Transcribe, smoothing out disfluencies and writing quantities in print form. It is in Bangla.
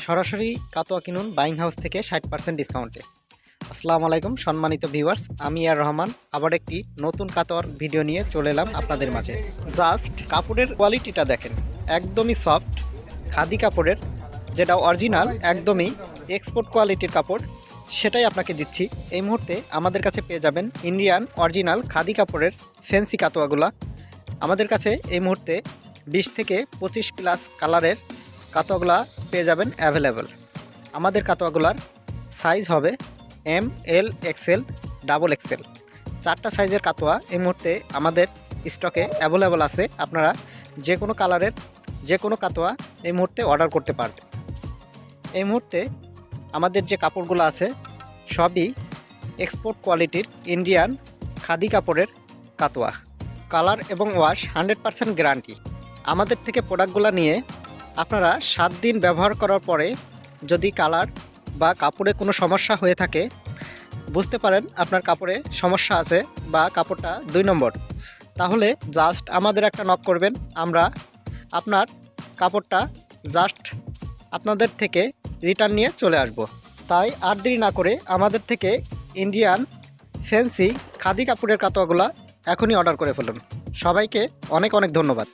সরাসরি কাতোয়া কিনুন বাইং হাউস থেকে 60% ডিসকাউন্টে। আসসালামু আলাইকুম সম্মানিত ভিউয়ার্স, আমি আর রহমান আবার একটি নতুন কাতোয়ার ভিডিও নিয়ে চলে এলাম আপনাদের মাঝে। জাস্ট কাপড়ের কোয়ালিটিটা দেখেন, একদমই সফট খাদি কাপড়ের, যেটা অরিজিনাল একদমই এক্সপোর্ট কোয়ালিটির কাপড়, সেটাই আপনাকে দিচ্ছি। এই মুহূর্তে আমাদের কাছে পেয়ে যাবেন ইন্ডিয়ান অরিজিনাল খাদি কাপড়ের ফ্যান্সি কাতোয়াগুলা। আমাদের কাছে এই মুহূর্তে 20 থেকে 25 প্লাস কালারের কাতোয়াগুলা পেয়ে যাবেন অ্যাভেলেবেল। আমাদের কাতোয়াগুলার সাইজ হবে এম, এল, এক্সেল, ডাবল এক্সেল, 4টা সাইজের কাতোয়া এই মুহূর্তে আমাদের স্টকে অ্যাভেলেবেল আছে। আপনারা যে কোনো কালারের যে কোনো কাতোয়া এই মুহূর্তে অর্ডার করতে পারবেন। এই মুহূর্তে আমাদের যে কাপড়গুলো আছে সবই এক্সপোর্ট কোয়ালিটির ইন্ডিয়ান খাদি কাপড়ের কাতোয়া। কালার এবং ওয়াশ 100% গ্যারান্টি। আমাদের থেকে প্রোডাক্টগুলো নিয়ে আপনারা 7 দিন ব্যবহার করার পরে যদি কালার বা কাপড়ে কোনো সমস্যা হয়ে থাকে, বুঝতে পারেন আপনার কাপড়ে সমস্যা আছে বা কাপড়টা 2 নম্বর, তাহলে জাস্ট আমাদের একটা নক করবেন, আমরা আপনার কাপড়টা জাস্ট আপনাদের থেকে রিটার্ন নিয়ে চলে আসব। তাই আর দেরি না করে আমাদের থেকে ইন্ডিয়ান ফ্যান্সি খাদি কাপড়ের কাতোয়াগুলো এখনই অর্ডার করে ফেলুন। সবাইকে অনেক অনেক ধন্যবাদ।